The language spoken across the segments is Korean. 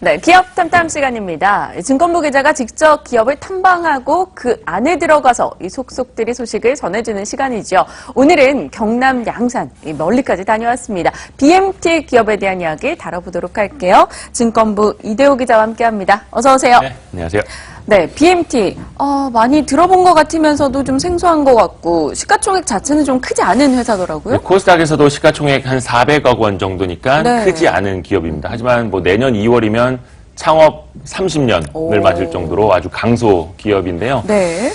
네, 기업 탐탐 시간입니다. 증권부 기자가 직접 기업을 탐방하고 그 안에 들어가서 이 속속들이 소식을 전해주는 시간이죠. 오늘은 경남 양산 멀리까지 다녀왔습니다. BMT 기업에 대한 이야기 다뤄보도록 할게요. 증권부 이대호 기자와 함께합니다. 어서 오세요. 네, 안녕하세요. 네, BMT 많이 들어본 것 같으면서도 좀 생소한 것 같고 시가총액 자체는 좀 크지 않은 회사더라고요. 네, 코스닥에서도 시가총액 한 400억 원 정도니까 네. 크지 않은 기업입니다. 하지만 뭐 내년 2월이면 창업 30년을 맞을 정도로 아주 강소 기업인데요. 네.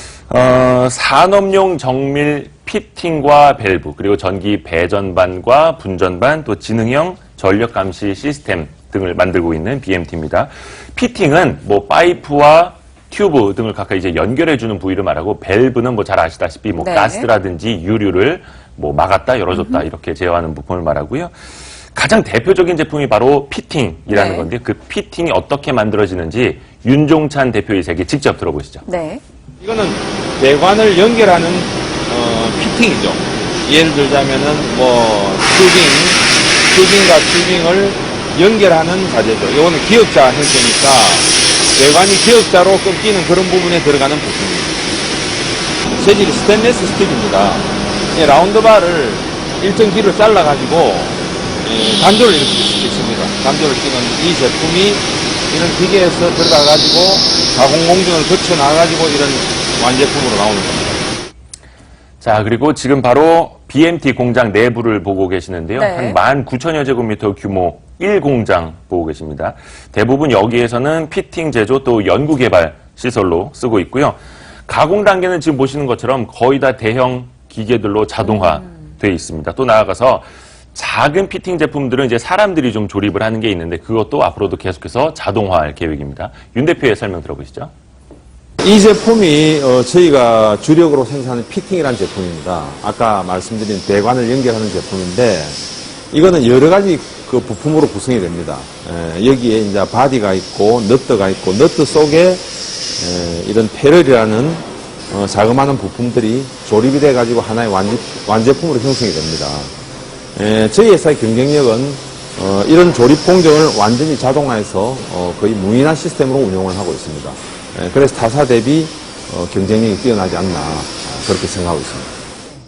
산업용 정밀 피팅과 밸브, 그리고 전기 배전반과 분전반, 또 지능형 전력 감시 시스템 등을 만들고 있는 BMT입니다. 피팅은 뭐 파이프와 튜브 등을 각각 이제 연결해주는 부위를 말하고, 밸브는 뭐 잘 아시다시피 뭐 네. 가스라든지 유류를 뭐 막았다, 열어줬다 이렇게 제어하는 부품을 말하고요. 가장 대표적인 제품이 바로 피팅이라는 네. 건데, 그 피팅이 어떻게 만들어지는지 윤종찬 대표이사에게 직접 들어보시죠. 네. 이거는 배관을 연결하는 피팅이죠. 예를 들자면은 뭐 튜빙과 튜빙을 연결하는 자재죠. 이거는 기역자 형태니까 배관이 기역자로 끊기는 그런 부분에 들어가는 부품입니다. 재질이 스테인리스 스틸입니다. 라운드바를 일정 길이로 잘라가지고 단조를 이렇게 찍습니다. 단조를 찍은 이 제품이 이런 기계에서 들어가가지고 가공 공정을 거쳐 나가가지고 이런 완제품으로 나오는 겁니다. 자, 그리고 지금 바로 BMT 공장 내부를 보고 계시는데요. 네. 한 19,000여 제곱미터 규모 1공장 보고 계십니다. 대부분 여기에서는 피팅 제조 또 연구 개발 시설로 쓰고 있고요. 가공 단계는 지금 보시는 것처럼 거의 다 대형 기계들로 자동화되어 있습니다. 또 나아가서 작은 피팅 제품들은 이제 사람들이 좀 조립을 하는 게 있는데, 그것도 앞으로도 계속해서 자동화할 계획입니다. 윤 대표의 설명 들어보시죠. 이 제품이 저희가 주력으로 생산하는 피팅이라는 제품입니다. 아까 말씀드린 배관을 연결하는 제품인데, 이거는 여러 가지 그 부품으로 구성이 됩니다. 여기에 이제 바디가 있고 너트가 있고, 너트 속에 이런 패럴이라는 자그마한 부품들이 조립이 돼가지고 하나의 완제품으로 형성이 됩니다. 저희 회사의 경쟁력은 이런 조립 공정을 완전히 자동화해서 거의 무인화 시스템으로 운영을 하고 있습니다. 그래서 타사 대비 경쟁력이 뛰어나지 않나 그렇게 생각하고 있습니다.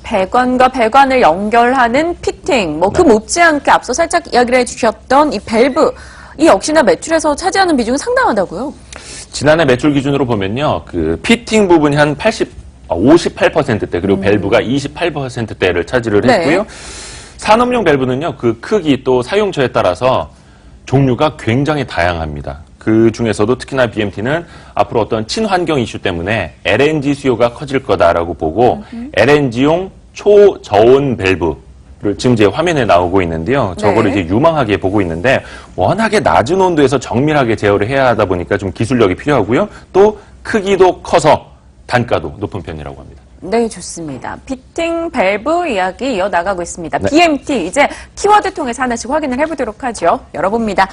배관과 배관을 연결하는 피팅, 그 못지않게 앞서 살짝 이야기를 해주셨던 이 밸브, 이 역시나 매출에서 차지하는 비중이 상당하다고요? 지난해 매출 기준으로 보면요, 그 피팅 부분이 한 58%대, 그리고 밸브가 28%대를 차지를 했고요. 네. 산업용 밸브는요, 그 크기 또 사용처에 따라서 종류가 굉장히 다양합니다. 그 중에서도 특히나 BMT는 앞으로 어떤 친환경 이슈 때문에 LNG 수요가 커질 거다라고 보고, LNG용 초저온 밸브를 지금 제 화면에 나오고 있는데요. 저거를 네. 이제 유망하게 보고 있는데, 워낙에 낮은 온도에서 정밀하게 제어를 해야 하다 보니까 좀 기술력이 필요하고요. 또 크기도 커서 단가도 높은 편이라고 합니다. 네, 좋습니다. 피팅, 밸브 이야기 이어나가고 있습니다. 네. BMT, 이제 키워드 통해서 하나씩 확인을 해보도록 하죠. 열어봅니다.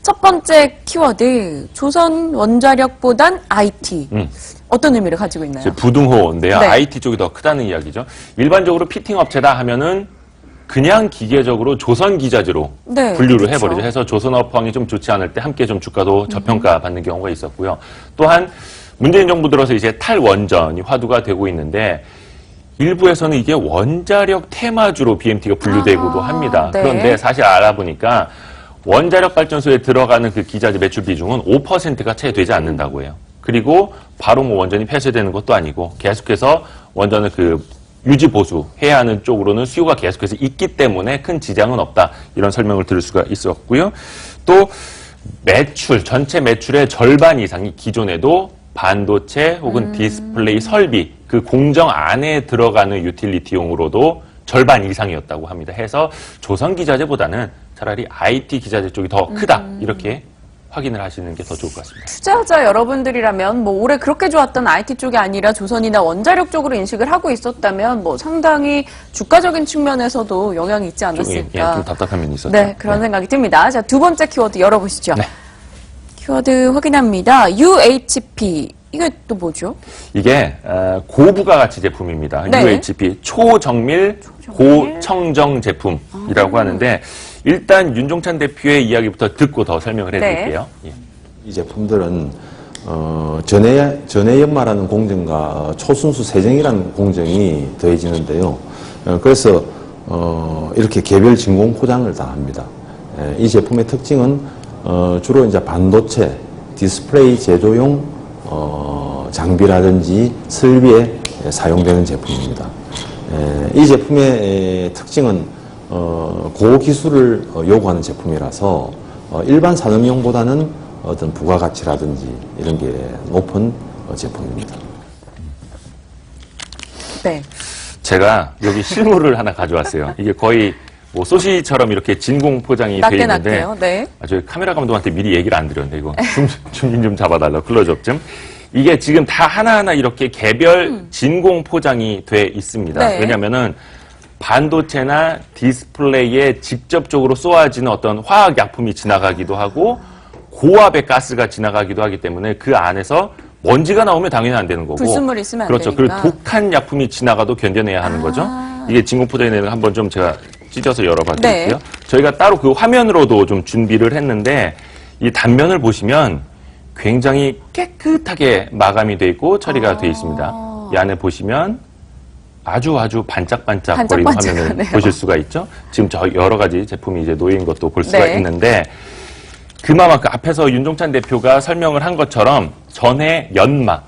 첫 번째 키워드, 조선 원자력보단 IT. 어떤 의미를 가지고 있나요? 부등호인데요. 네. IT 쪽이 더 크다는 이야기죠. 일반적으로 피팅 업체다 하면은 그냥 기계적으로 조선 기자재로 네, 분류를 그렇죠. 해버리죠. 해서 조선 업황이 좀 좋지 않을 때 함께 좀 주가도 저평가 받는 경우가 있었고요. 또한 문재인 정부 들어서 이제 탈원전이 화두가 되고 있는데, 일부에서는 이게 원자력 테마주로 BMT가 분류되고도 합니다. 네. 그런데 사실 알아보니까 원자력 발전소에 들어가는 그 기자재 매출 비중은 5%가 채 되지 않는다고 해요. 그리고 바로 뭐 원전이 폐쇄되는 것도 아니고, 계속해서 원전을 그 유지 보수해야 하는 쪽으로는 수요가 계속해서 있기 때문에 큰 지장은 없다, 이런 설명을 들을 수가 있었고요. 또 매출, 전체 매출의 절반 이상이 기존에도 반도체 혹은 디스플레이 설비, 그 공정 안에 들어가는 유틸리티용으로도 절반 이상이었다고 합니다. 해서 조선 기자재보다는 차라리 IT 기자재 쪽이 더 크다, 이렇게 확인을 하시는 게 더 좋을 것 같습니다. 투자자 여러분들이라면 올해 그렇게 좋았던 IT 쪽이 아니라 조선이나 원자력 쪽으로 인식을 하고 있었다면 상당히 주가적인 측면에서도 영향이 있지 않았을까. 좀 답답한 면이 있었죠. 네, 그런 생각이 듭니다. 자, 두 번째 키워드 열어보시죠. 네. 키워드 확인합니다. UHP. 이게 또 뭐죠? 이게 고부가 가치 제품입니다. 네. UHP, 초정밀 고청정 제품이라고 하는데, 일단 윤종찬 대표의 이야기부터 듣고 더 설명을 해드릴게요. 네. 예. 이 제품들은 전해 연마라는 공정과 초순수 세정이라는 공정이 더해지는데요. 그래서 이렇게 개별 진공 포장을 다 합니다. 이 제품의 특징은 주로 이제 반도체, 디스플레이 제조용 장비라든지 설비에 사용되는 제품입니다. 이 제품의 특징은 고기술을 요구하는 제품이라서 일반 산업용보다는 어떤 부가가치라든지 이런 게 높은 제품입니다. 네. 제가 여기 실물을 하나 가져왔어요. 이게 거의 뭐 소시처럼 이렇게 진공 포장이 되어 있는데 낮게요. 네. 저희 카메라 감독한테 미리 얘기를 안 드렸는데 이거 좀 잡아달라 클로즈업 좀. 이게 지금 다 하나하나 이렇게 개별 진공 포장이 돼 있습니다. 네. 왜냐면은 반도체나 디스플레이에 직접적으로 쏘아지는 어떤 화학 약품이 지나가기도 하고 고압의 가스가 지나가기도 하기 때문에 그 안에서 먼지가 나오면 당연히 안 되는 거고. 불순물이 있으면 안 그렇죠. 되니까. 그리고 독한 약품이 지나가도 견뎌내야 하는 거죠. 이게 진공 포장이 되는 거 한번 좀 제가 찢어서 열어봐 드릴게요. 네. 저희가 따로 그 화면으로도 좀 준비를 했는데 이 단면을 보시면 굉장히 깨끗하게 마감이 돼 있고 처리가 돼 있습니다. 이 안에 보시면 아주 반짝반짝거리는 화면을 반짝반짝하네요. 보실 수가 있죠. 지금 저 여러 가지 제품이 이제 놓인 것도 볼 수가 네. 있는데 그만큼 앞에서 윤종찬 대표가 설명을 한 것처럼 전해 연마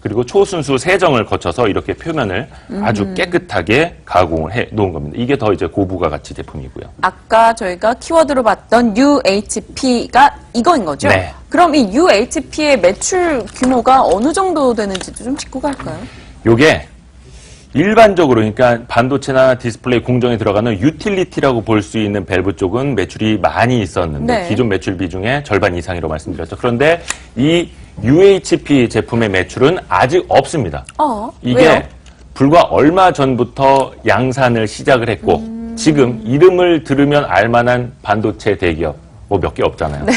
그리고 초순수 세정을 거쳐서 이렇게 표면을 아주 깨끗하게 가공을 해 놓은 겁니다. 이게 더 이제 고부가가치 제품이고요. 아까 저희가 키워드로 봤던 UHP가 이거인 거죠? 네. 그럼 이 UHP의 매출 규모가 어느 정도 되는지도 좀 짚고 갈까요? 요게 일반적으로 그러니까 반도체나 디스플레이 공정에 들어가는 유틸리티라고 볼 수 있는 밸브 쪽은 매출이 많이 있었는데 네. 기존 매출 비중의 절반 이상이라고 말씀드렸죠. 그런데 이 UHP 제품의 매출은 아직 없습니다. 이게 왜요? 불과 얼마 전부터 양산을 시작을 했고 지금 이름을 들으면 알만한 반도체 대기업 뭐 몇 개 없잖아요. 네.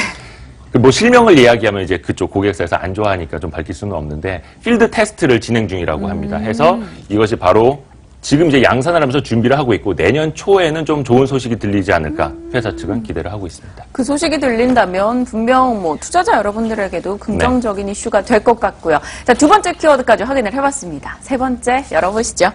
뭐 실명을 이야기하면 이제 그쪽 고객사에서 안 좋아하니까 좀 밝힐 수는 없는데 필드 테스트를 진행 중이라고 합니다. 해서 이것이 바로 지금 이제 양산을 하면서 준비를 하고 있고 내년 초에는 좀 좋은 소식이 들리지 않을까 회사 측은 기대를 하고 있습니다. 그 소식이 들린다면 분명 뭐 투자자 여러분들에게도 긍정적인 이슈가 될 것 같고요. 자, 두 번째 키워드까지 확인을 해봤습니다. 세 번째 열어보시죠.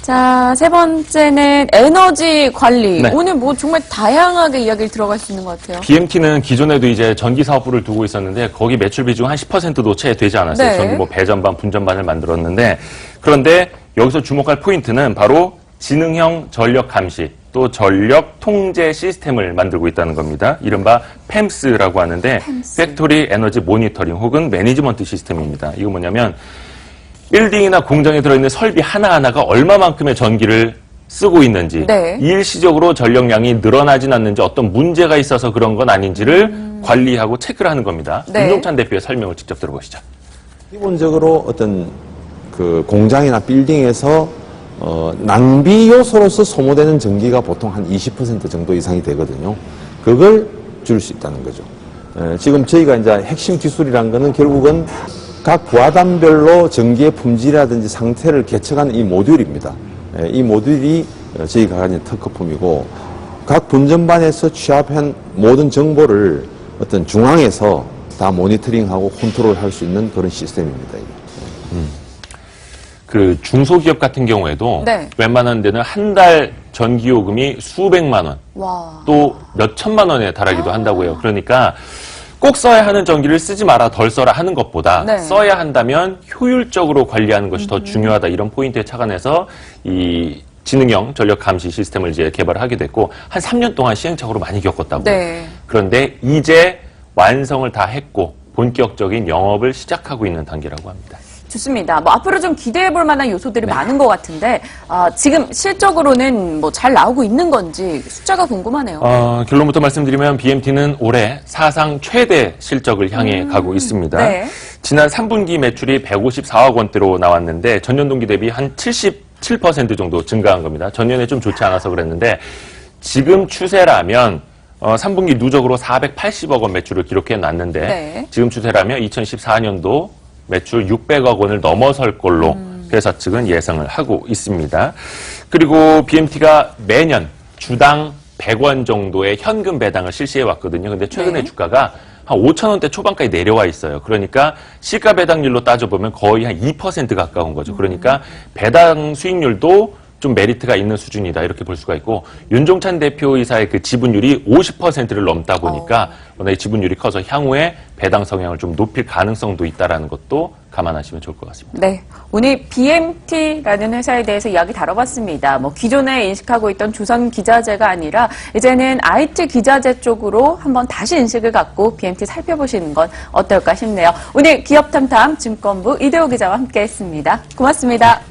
자, 세 번째는 에너지 관리. 네. 오늘 뭐 정말 다양하게 이야기를 들어갈 수 있는 것 같아요. BMT는 기존에도 이제 전기 사업부를 두고 있었는데 거기 매출 비중 한 10%도 채 되지 않았어요. 네. 전기 뭐 배전반, 분전반을 만들었는데 그런데 여기서 주목할 포인트는 바로 지능형 전력 감시 또 전력 통제 시스템을 만들고 있다는 겁니다. 이른바 PEMS라고 하는데 팩토리 에너지 모니터링 혹은 매니지먼트 시스템입니다. 이거 뭐냐면 빌딩이나 공장에 들어있는 설비 하나하나가 얼마만큼의 전기를 쓰고 있는지 네. 일시적으로 전력량이 늘어나진 않는지 어떤 문제가 있어서 그런 건 아닌지를 관리하고 체크를 하는 겁니다. 네. 윤종찬 대표의 설명을 직접 들어보시죠. 기본적으로 어떤 그 공장이나 빌딩에서 낭비 요소로서 소모되는 전기가 보통 한 20% 정도 이상이 되거든요. 그걸 줄 수 있다는 거죠. 지금 저희가 이제 핵심 기술이란 거는 결국은 각 부하단별로 전기의 품질이라든지 상태를 계측하는 이 모듈입니다. 이 모듈이 저희가 가진 특허품이고 각 분전반에서 취합한 모든 정보를 어떤 중앙에서 다 모니터링하고 컨트롤할 수 있는 그런 시스템입니다. 그 중소기업 같은 경우에도 네. 웬만한 데는 한 달 전기요금이 수백만 원, 와. 또 몇천만 원에 달하기도 한다고 해요. 그러니까 꼭 써야 하는 전기를 쓰지 마라, 덜 써라 하는 것보다 네. 써야 한다면 효율적으로 관리하는 것이 더 중요하다. 이런 포인트에 착안해서 이 지능형 전력 감시 시스템을 이제 개발을 하게 됐고 한 3년 동안 시행착오를 많이 겪었다고. 네. 그런데 이제 완성을 다 했고 본격적인 영업을 시작하고 있는 단계라고 합니다. 좋습니다. 뭐 앞으로 좀 기대해 볼 만한 요소들이 많은 것 같은데 지금 실적으로는 뭐 잘 나오고 있는 건지 숫자가 궁금하네요. 결론부터 말씀드리면 BMT는 올해 사상 최대 실적을 향해 가고 있습니다. 네. 지난 3분기 매출이 154억 원대로 나왔는데 전년 동기 대비 한 77% 정도 증가한 겁니다. 전년에 좀 좋지 않아서 그랬는데 지금 추세라면 3분기 누적으로 480억 원 매출을 기록해 놨는데 네. 지금 추세라면 2014년도 매출 600억 원을 넘어설 걸로 회사 측은 예상을 하고 있습니다. 그리고 BMT가 매년 주당 100원 정도의 현금 배당을 실시해 왔거든요. 근데 최근에 네. 주가가 한 5,000원대 초반까지 내려와 있어요. 그러니까 시가 배당률로 따져보면 거의 한 2% 가까운 거죠. 그러니까 배당 수익률도 좀 메리트가 있는 수준이다 이렇게 볼 수가 있고 윤종찬 대표이사의 그 지분율이 50%를 넘다 보니까 워낙 지분율이 커서 향후에 배당 성향을 좀 높일 가능성도 있다라는 것도 감안하시면 좋을 것 같습니다. 네, 오늘 BMT라는 회사에 대해서 이야기 다뤄봤습니다. 뭐 기존에 인식하고 있던 조선 기자재가 아니라 이제는 IT 기자재 쪽으로 한번 다시 인식을 갖고 BMT 살펴보시는 건 어떨까 싶네요. 오늘 기업탐탐 증권부 이대호 기자와 함께했습니다. 고맙습니다.